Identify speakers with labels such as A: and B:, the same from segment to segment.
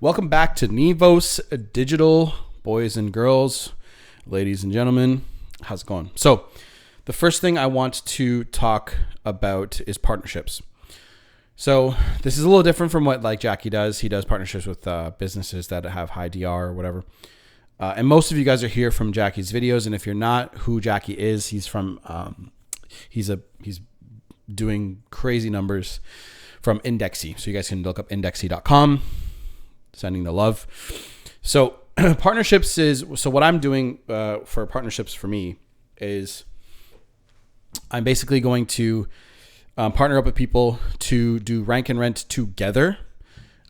A: Welcome back to Nivosdigital, boys and girls, ladies and gentlemen. How's it going? So the first thing I want to talk about is partnerships. So this is a little different from what like Jackie does. He does partnerships with businesses that have high DR or whatever. And most of you guys are here from Jackie's videos. And if you're not who Jackie is, he's from, he's doing crazy numbers from Indexy. So you guys can look up indexy.com. Sending the love. So partnerships is, so what I'm doing for partnerships for me is I'm basically going to partner up with people to do rank and rent together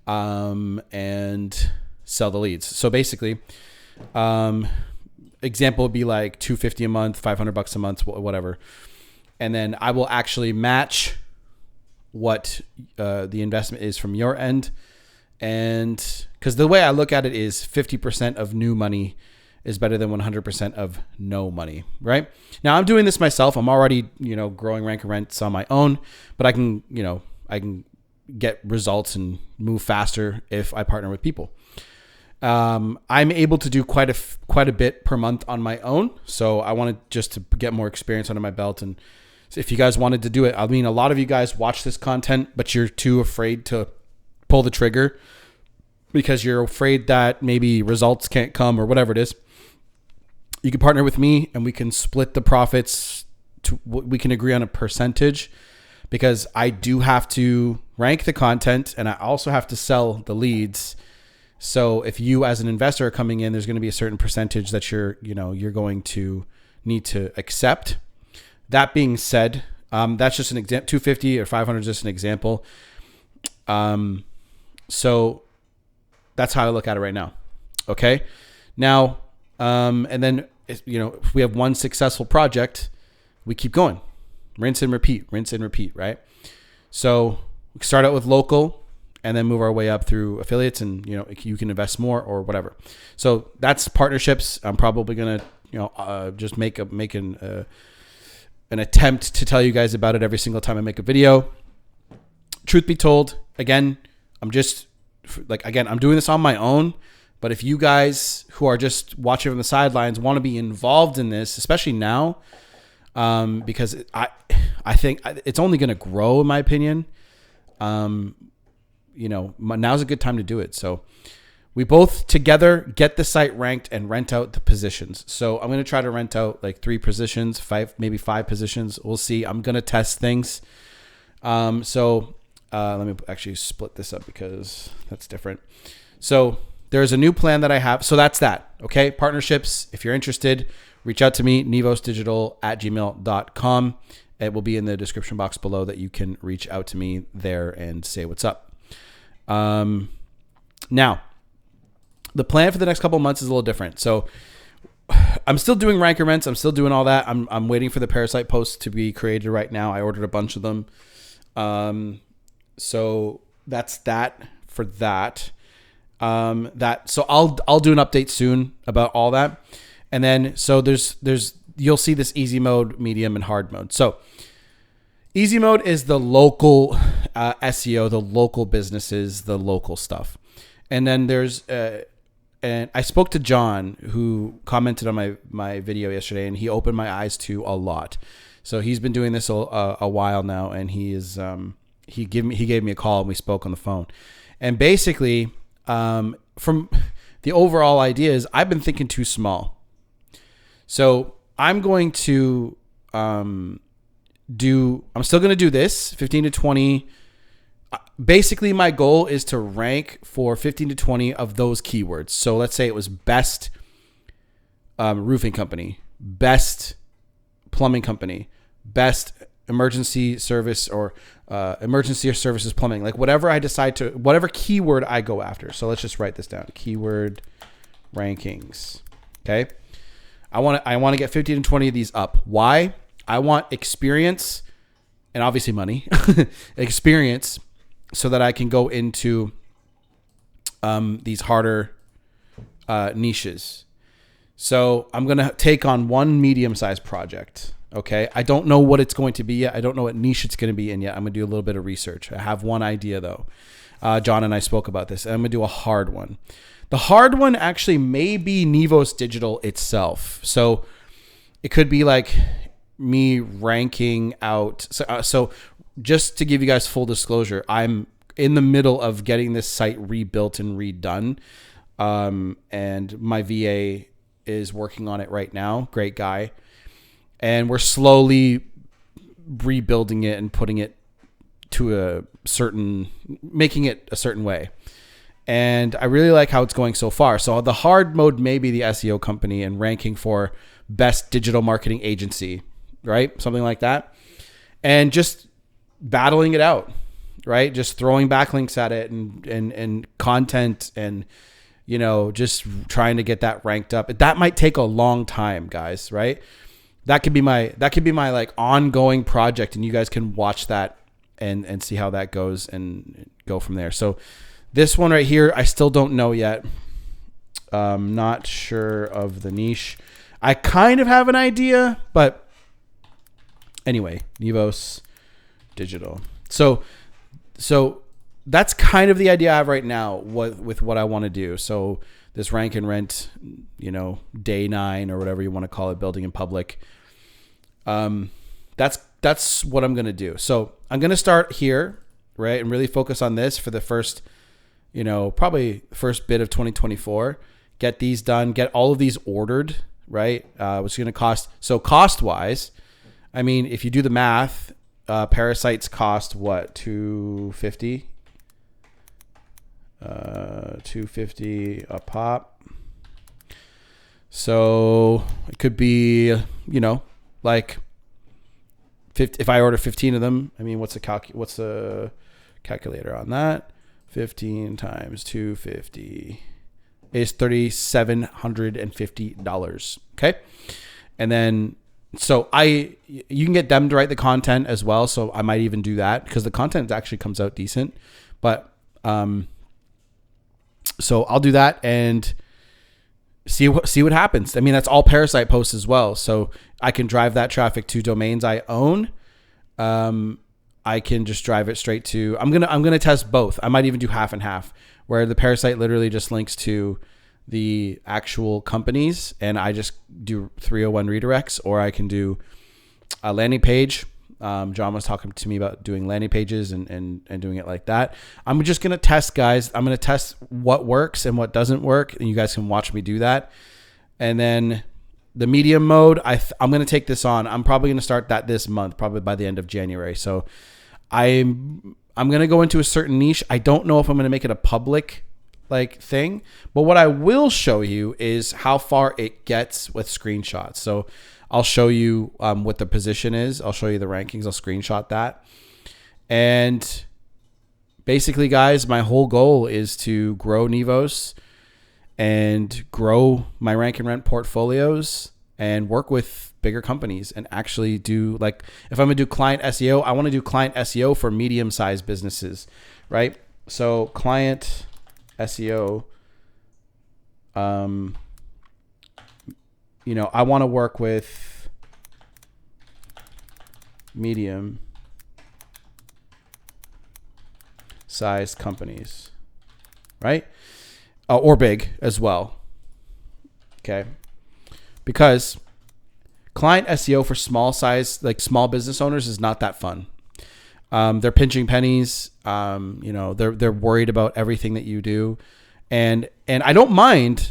A: and sell the leads. So basically, example would be like $250 a month, $500 a month, whatever. And then I will actually match what the investment is from your end. And because the way I look at it is 50% of new money is better than 100% of no money, right? Now I'm doing this myself. I'm already, growing rank and rents on my own, but I can get results and move faster if I partner with people. I'm able to do quite a bit per month on my own. So I wanted just to get more experience under my belt. And if you guys wanted to do it, I mean, a lot of you guys watch this content, but you're too afraid to pull the trigger because you're afraid that maybe results can't come or whatever it is. You can partner with me and we can split the profits we can agree on a percentage, because I do have to rank the content and I also have to sell the leads. So if you as an investor are coming in, there's going to be a certain percentage that you're going to need to accept. That being said, that's just an example. 250 or 500 is just an example. So that's how I look at it right now. Okay. Now, and then, if we have one successful project, we keep going, rinse and repeat, right? So we start out with local and then move our way up through affiliates, and, you can invest more or whatever. So that's partnerships. I'm probably going to, just make an attempt to tell you guys about it every single time I make a video. Truth be told, again, I'm doing this on my own, but if you guys who are just watching from the sidelines want to be involved in this, especially now, because I think it's only going to grow, in my opinion. Now's a good time to do it. So we both together get the site ranked and rent out the positions. So I'm going to try to rent out like 3 positions, 5, maybe 5 positions. We'll see. I'm going to test things. Let me actually split this up because that's different. So there's a new plan that I have. So that's that. Okay. Partnerships. If you're interested, reach out to me, nivosdigital@gmail.com. It will be in the description box below that you can reach out to me there and say what's up. Now, the plan for the next couple of months is a little different. So I'm still doing rank and rents. I'm still doing all that. I'm waiting for the Parasite posts to be created right now. I ordered a bunch of them. So that's that for that. So I'll do an update soon about all that. And then, so you'll see this easy mode, medium, and hard mode. So easy mode is the local SEO, the local businesses, the local stuff. And then there's, and I spoke to John, who commented on my video yesterday, and he opened my eyes to a lot. So he's been doing this a while now, and he gave me a call and we spoke on the phone. And basically, from the overall idea is I've been thinking too small. So I'm going to I'm still going to do this 15 to 20. Basically, my goal is to rank for 15 to 20 of those keywords. So let's say it was best roofing company, best plumbing company, best emergency service or emergency or services plumbing, like whatever I decide to, whatever keyword I go after. So let's just write this down. Keyword rankings. Okay. I want to get 15 to 20 of these up. Why? I want experience and obviously money, experience, so that I can go into these harder niches. So I'm going to take on one medium-sized project. Okay. I don't know what it's going to be yet. I don't know what niche it's going to be in yet. I'm going to do a little bit of research. I have one idea though. John and I spoke about this, and I'm going to do a hard one. The hard one actually may be Nivosdigital itself. So it could be like me ranking out. So just to give you guys full disclosure, I'm in the middle of getting this site rebuilt and redone. And my VA is working on it right now. Great guy. And we're slowly rebuilding it and putting it to making it a certain way. And I really like how it's going so far. So the hard mode may be the SEO company and ranking for best digital marketing agency, right? Something like that. And just battling it out, right? Just throwing backlinks at it and content and, just trying to get that ranked up. That might take a long time, guys, right? That could be my like ongoing project, and you guys can watch that and see how that goes and go from there. So this one right here, I still don't know yet. Not sure of the niche. I kind of have an idea, but anyway, Nivosdigital. So that's kind of the idea I have right now with what I want to do. So this rank and rent, day 9 or whatever you want to call it, building in public. That's what I'm going to do. So I'm going to start here, right? And really focus on this for the first, probably first bit of 2024, get these done, get all of these ordered, right? What's going to cost. So cost wise, I mean, if you do the math, parasites cost what? $250 a pop. So it could be, like 50, if I order 15 of them, I mean, what's the calculator on that? 15 times 250 is $3,750. Okay. And then, so you can get them to write the content as well. So I might even do that because the content actually comes out decent, but, so I'll do that and see what happens. I mean, that's all Parasite posts as well. So I can drive that traffic to domains I own. I can just drive it straight to, I'm going to test both. I might even do half and half, where the Parasite literally just links to the actual companies and I just do 301 redirects, or I can do a landing page. John was talking to me about doing landing pages and doing it like that. I'm just going to test, guys. I'm going to test what works and what doesn't work. And you guys can watch me do that. And then the medium mode, I'm going to take this on. I'm probably going to start that this month, probably by the end of January. So I'm going to go into a certain niche. I don't know if I'm going to make it a public thing, but what I will show you is how far it gets with screenshots. So I'll show you what the position is. I'll show you the rankings. I'll screenshot that. And basically, guys, my whole goal is to grow Nivos and grow my rank and rent portfolios and work with bigger companies and actually do, like, if I'm going to do client SEO, I want to do client SEO for medium-sized businesses, right? So client SEO, I want to work with medium sized companies, right? Or big as well. Okay. Because client SEO for small size, like small business owners, is not that fun. They're pinching pennies. They're worried about everything that you do. And I don't mind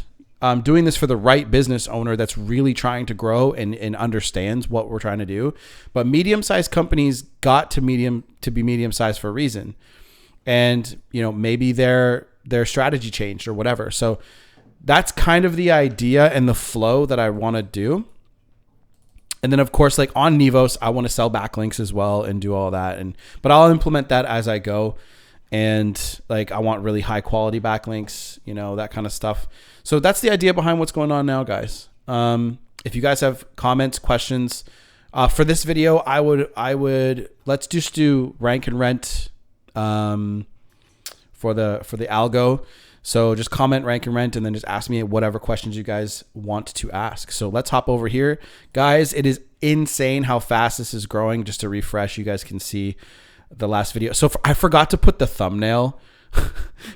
A: doing this for the right business owner that's really trying to grow and understands what we're trying to do. But medium-sized companies got to be medium-sized for a reason. And, maybe their strategy changed or whatever. So that's kind of the idea and the flow that I want to do. And then, of course, like on Nivos, I want to sell backlinks as well and do all that. But I'll implement that as I go. And like, I want really high quality backlinks, that kind of stuff. So that's the idea behind what's going on now, guys. If you guys have comments, questions for this video, I would let's just do rank and rent for the algo. So just comment rank and rent and then just ask me whatever questions you guys want to ask. So let's hop over here. Guys, it is insane how fast this is growing. Just to refresh, you guys can see the last video. So I forgot to put the thumbnail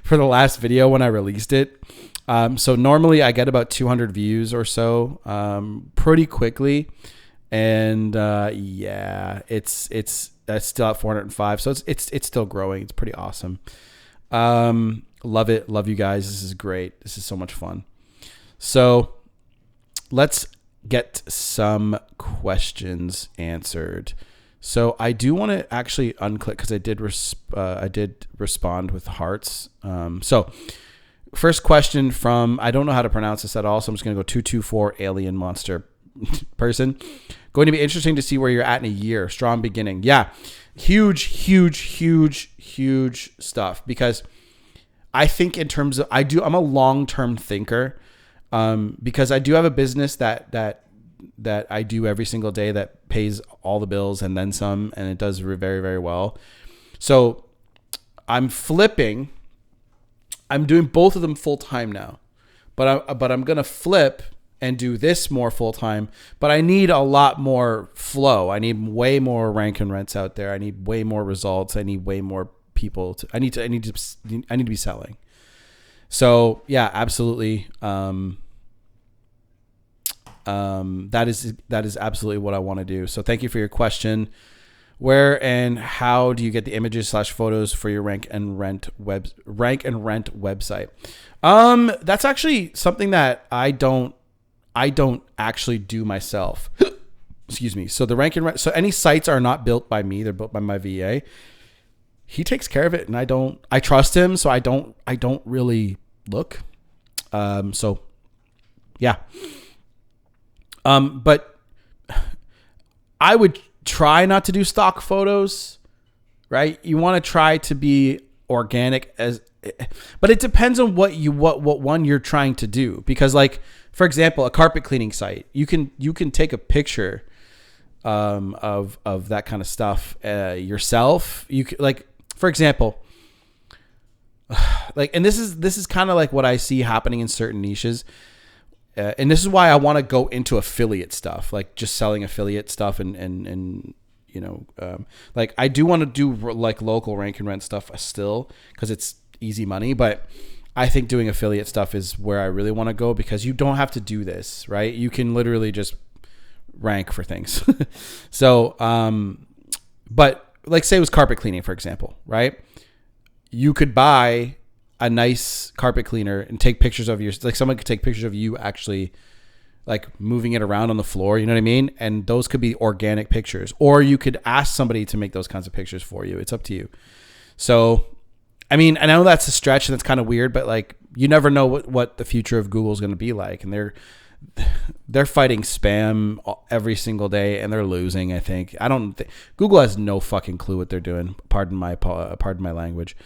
A: for the last video when I released it. So normally I get about 200 views or so pretty quickly. And yeah, it's still at 405. So it's still growing. It's pretty awesome. Love it. Love you guys. This is great. This is so much fun. So let's get some questions answered. So I do want to actually unclick because I did respond with hearts. So first question from, I don't know how to pronounce this at all, so I'm just going to go 224 alien monster person. Going to be interesting to see where you're at in a year. Strong beginning. Yeah. Huge stuff, because I think in terms of, I'm a long-term thinker, because I do have a business that I do every single day that pays all the bills and then some, and it does very, very well. So I'm doing both of them full time now, but I'm going to flip and do this more full time, but I need a lot more flow. I need way more rank and rents out there. I need way more results. I need way more people I need to be selling. So yeah, absolutely. That is absolutely what I want to do. So thank you for your question. Where and how do you get the images / photos for your rank and rent website? That's actually something that I don't actually do myself. Excuse me. So the rank and rent, so any sites are not built by me, they're built by my VA. He takes care of it, and I trust him, so I don't really look. So yeah. But I would try not to do stock photos, right? You want to try to be organic but it depends on what one you're trying to do. Because, like, for example, a carpet cleaning site, you can take a picture, of that kind of stuff, yourself. You could, like, for example, like, and this is kind of like what I see happening in certain niches. And this is why I want to go into affiliate stuff, like just selling affiliate stuff and you know, like I do want to do like local rank and rent stuff still because it's easy money, but I think doing affiliate stuff is where I really want to go, because you don't have to do this, right? You can literally just rank for things. So, but like say it was carpet cleaning, for example, right? You could buy a nice carpet cleaner and take pictures of like someone could take pictures of you actually like moving it around on the floor. You know what I mean? And those could be organic pictures, or you could ask somebody to make those kinds of pictures for you. It's up to you. So, I mean, I know that's a stretch and that's kind of weird, but like, you never know what the future of Google is going to be like. And they're fighting spam every single day, and they're losing. I think Google has no fucking clue what they're doing. Pardon my language.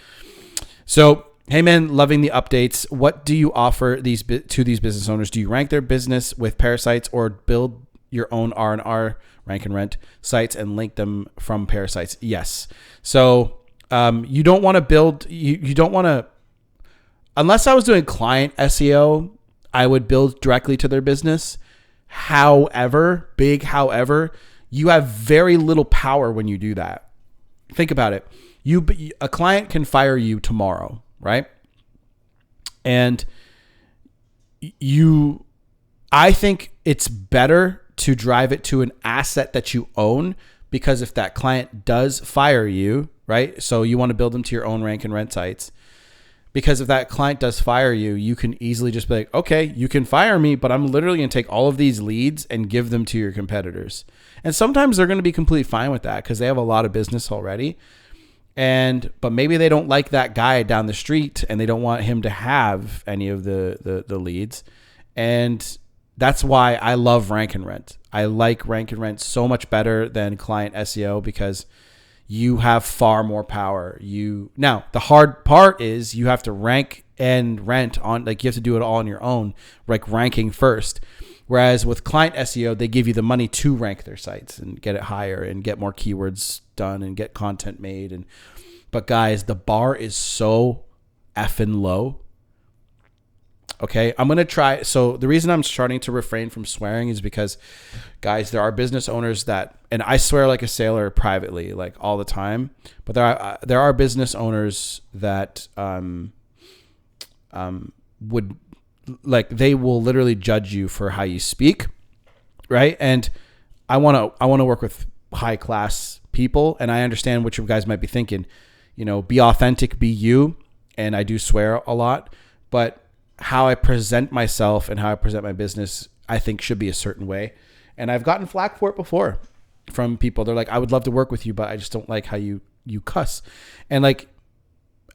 A: So, hey man, loving the updates. What do you offer to these business owners? Do you rank their business with Parasites, or build your own R&R rank and rent sites and link them from Parasites? Yes. So you don't want to build. You don't want to. Unless I was doing client SEO, I would build directly to their business. However, you have very little power when you do that. Think about it. A client can fire you tomorrow, right? And I think it's better to drive it to an asset that you own, because if that client does fire you, right? So you want to build them to your own rank and rent sites, because if that client does fire you, you can easily just be like, okay, you can fire me, but I'm literally going to take all of these leads and give them to your competitors. And sometimes they're going to be completely fine with that because they have a lot of business already. But maybe they don't like that guy down the street and they don't want him to have any of the leads. And that's why I love rank and rent. I like rank and rent so much better than client SEO, because you have far more power. Now the hard part is you have to rank and rent on, like you have to do it all on your own, like ranking first. Whereas with client SEO, they give you the money to rank their sites and get it higher and get more keywords done and get content made. But guys, the bar is so effing low. Okay, I'm going to try. So the reason I'm starting to refrain from swearing is because, guys, there are business owners that, and I swear like a sailor privately, like all the time. But there are business owners that would, like, they will literally judge you for how you speak, right? And I want to work with high class people, and I understand what you guys might be thinking. You know, be authentic, be you. And I do swear a lot, but how I present myself and how I present my business, I think should be a certain way. And I've gotten flack for it before from people. They're like, I would love to work with you, but I just don't like how you cuss. And like,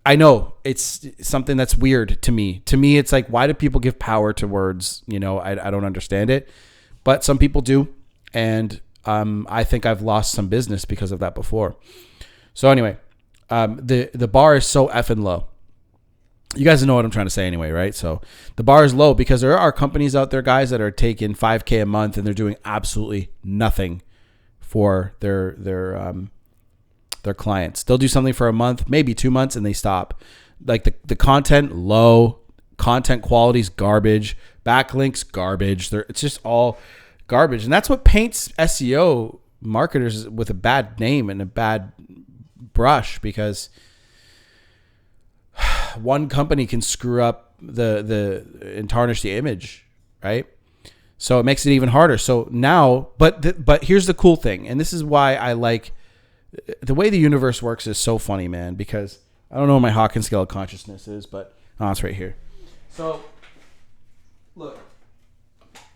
A: I know it's something that's weird to me. To me, it's like, why do people give power to words? You know, I don't understand it, but some people do. And I think I've lost some business because of that before. So anyway, the bar is so effing low. You guys know what I'm trying to say anyway, right? So the bar is low because there are companies out there, guys, that are taking $5,000 a month and they're doing absolutely nothing for their clients. They'll do something for a month, maybe 2 months, and they stop. Like the content, low. Content quality's garbage. Backlinks, garbage. It's just all garbage. And that's what paints SEO marketers with a bad name and a bad brush, because one company can screw up and tarnish the image, right? So it makes it even harder. So now, but here's the cool thing, and this is why I like the way the universe works is so funny, man, because I don't know what my Hawkins scale of consciousness is, but it's right here. So look,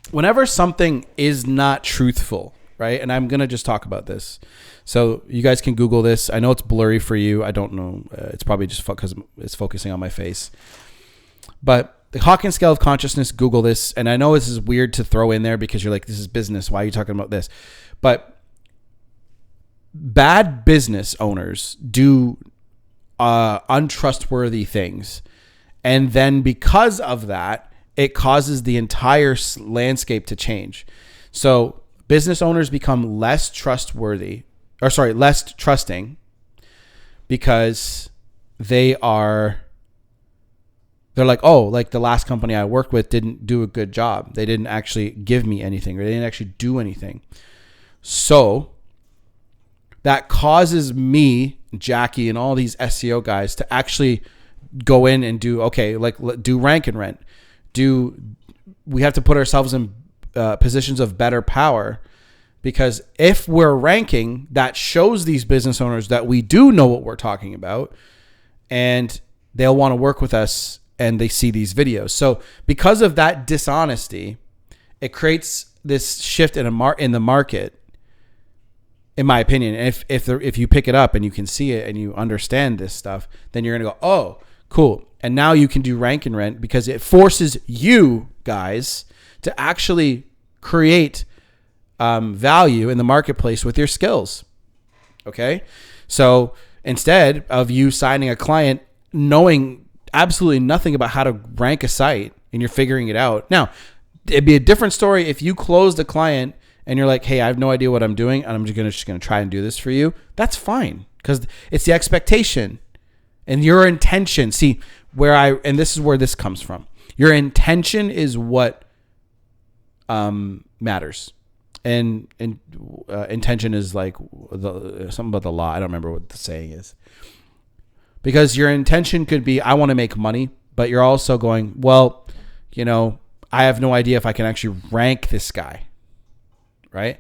A: whenever something is not truthful, right? And I'm going to just talk about this. So you guys can Google this. I know it's blurry for you. I don't know. It's probably just because it's focusing on my face. But the Hawkins scale of consciousness, Google this. And I know this is weird to throw in there because you're like, this is business. Why are you talking about this? But bad business owners do untrustworthy things. And then because of that, it causes the entire landscape to change. So business owners become less trustworthy, less trusting, because they're like, oh, like the last company I worked with didn't do a good job. They didn't actually give me anything, or they didn't actually do anything. So that causes me, Jackie, and all these SEO guys to actually go in and do rank and rent. We have to put ourselves in positions of better power, because if we're ranking, that shows these business owners that we do know what we're talking about, and they'll want to work with us, and they see these videos. So because of that dishonesty, it creates this shift in the market, in my opinion. And if you pick it up and you can see it and you understand this stuff, then you're going to go, oh, cool. And now you can do rank and rent, because it forces you guys to actually create value in the marketplace with your skills. Okay. So instead of you signing a client knowing absolutely nothing about how to rank a site and you're figuring it out. Now, it'd be a different story if you closed a client and you're like, hey, I have no idea what I'm doing, and I'm just going to try and do this for you. That's fine, because it's the expectation and your intention. See, and this is where this comes from. Your intention is what matters. And intention is like something about the law. I don't remember what the saying is. Because your intention could be, I want to make money, but you're also going, well, I have no idea if I can actually rank this guy, right?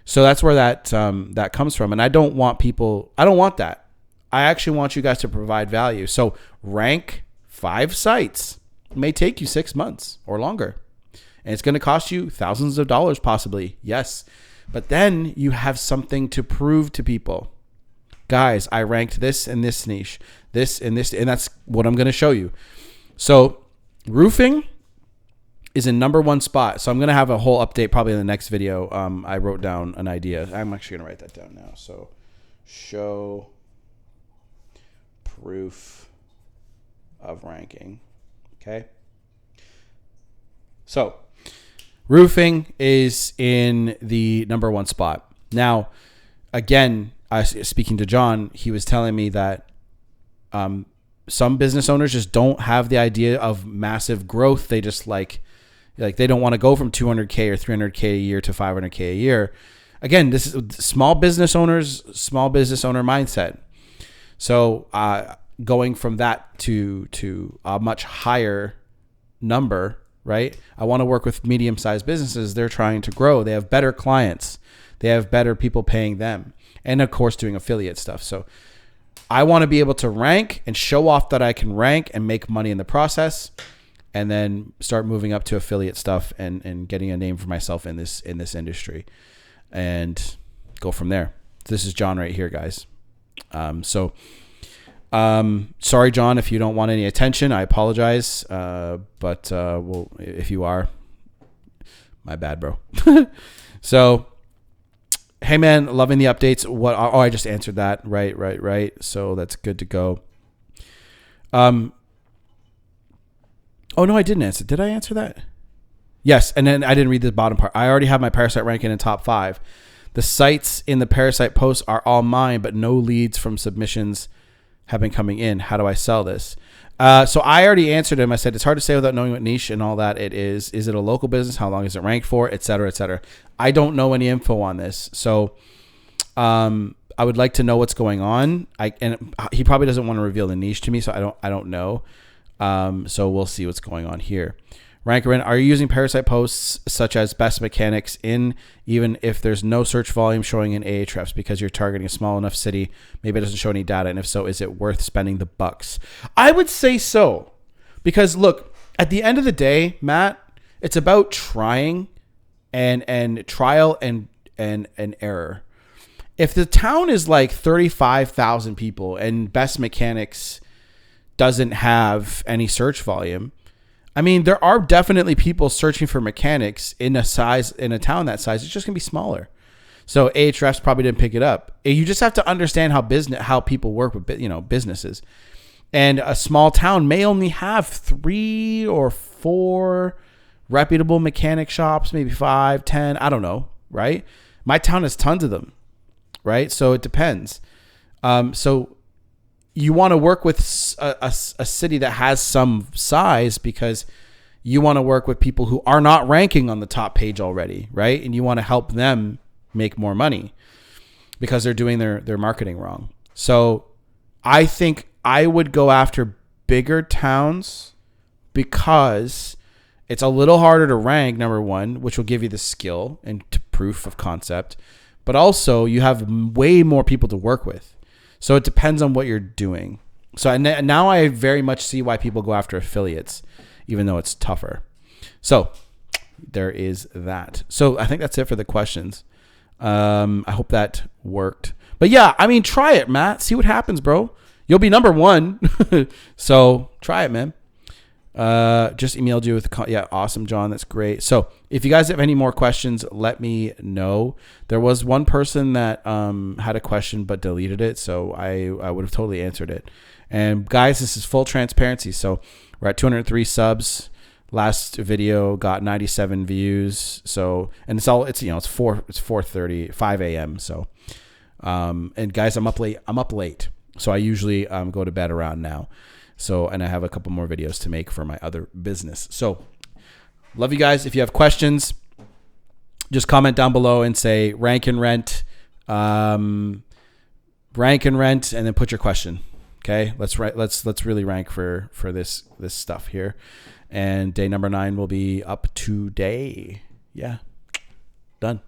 A: So that's where that comes from. And I don't want that. I actually want you guys to provide value. So rank 5 sites. It may take you 6 months or longer. And it's going to cost you thousands of dollars possibly. Yes. But then you have something to prove to people. Guys, I ranked this in this niche, this and this, and that's what I'm going to show you. So roofing is in #1 spot. So I'm going to have a whole update probably in the next video. I wrote down an idea. I'm actually going to write that down now. So show proof of ranking. Okay. So roofing is in the #1 spot. Now, again, speaking to John, he was telling me that some business owners just don't have the idea of massive growth. They just like they don't want to go from 200K or 300K a year to 500K a year. again, this is small business owner mindset. So going from that to a much higher number, right? I want to work with medium-sized businesses. They're trying to grow. They have better clients. They have better people paying them. And of course, doing affiliate stuff. So I want to be able to rank and show off that I can rank and make money in the process, and then start moving up to affiliate stuff and getting a name for myself in this industry, and go from there. This is John right here, guys. Sorry, John, if you don't want any attention, I apologize. But well, if you are, my bad, bro. So, hey man, loving the updates. Oh, I just answered that. Right. So that's good to go. Oh no, I didn't answer. Did I answer that? Yes. And then I didn't read the bottom part. I already have my Parasite ranking in top 5. The sites in the Parasite posts are all mine, but no leads from submissions have been coming in. How do I sell this? So I already answered him. I said, it's hard to say without knowing what niche and all that it is. Is it a local business? How long is it ranked for? Et cetera, et cetera. I don't know any info on this. So I would like to know what's going on. And he probably doesn't want to reveal the niche to me, so I don't know. So we'll see what's going on here. Ranker, are you using Parasite posts such as best mechanics in, even if there's no search volume showing in Ahrefs because you're targeting a small enough city? Maybe it doesn't show any data. And if so, is it worth spending the bucks? I would say so, because look, at the end of the day, Matt, it's about trying and trial and error. If the town is like 35,000 people and best mechanics doesn't have any search volume, I mean, there are definitely people searching for mechanics in a town that size. It's just gonna be smaller. So Ahrefs probably didn't pick it up. You just have to understand how people work with businesses. And a small town may only have 3 or 4 reputable mechanic shops, maybe 5, 10. I don't know, right? My town has tons of them, right? So it depends. So you want to work with a city that has some size, because you want to work with people who are not ranking on the top page already, right? And you want to help them make more money because they're doing their marketing wrong. So I think I would go after bigger towns because it's a little harder to rank, number one, which will give you the skill and proof of concept, but also you have way more people to work with. So it depends on what you're doing. So now I very much see why people go after affiliates, even though it's tougher. So there is that. So I think that's it for the questions. I hope that worked. But yeah, I mean, try it, Matt. See what happens, bro. You'll be number 1. So try it, man. Just emailed you with awesome, John. That's great. So if you guys have any more questions, let me know. There was one person that had a question but deleted it, so I would have totally answered it. And guys, this is full transparency. So we're at 203 subs. Last video got 97 views. So, and it's 4:30, 5 a.m. So, and guys, I'm up late. So I usually go to bed around now. So, and I have a couple more videos to make for my other business. So love you guys. If you have questions, just comment down below and say rank and rent, and then put your question. Okay. Let's really rank for this stuff here. And day number 9 will be up today. Yeah. Done.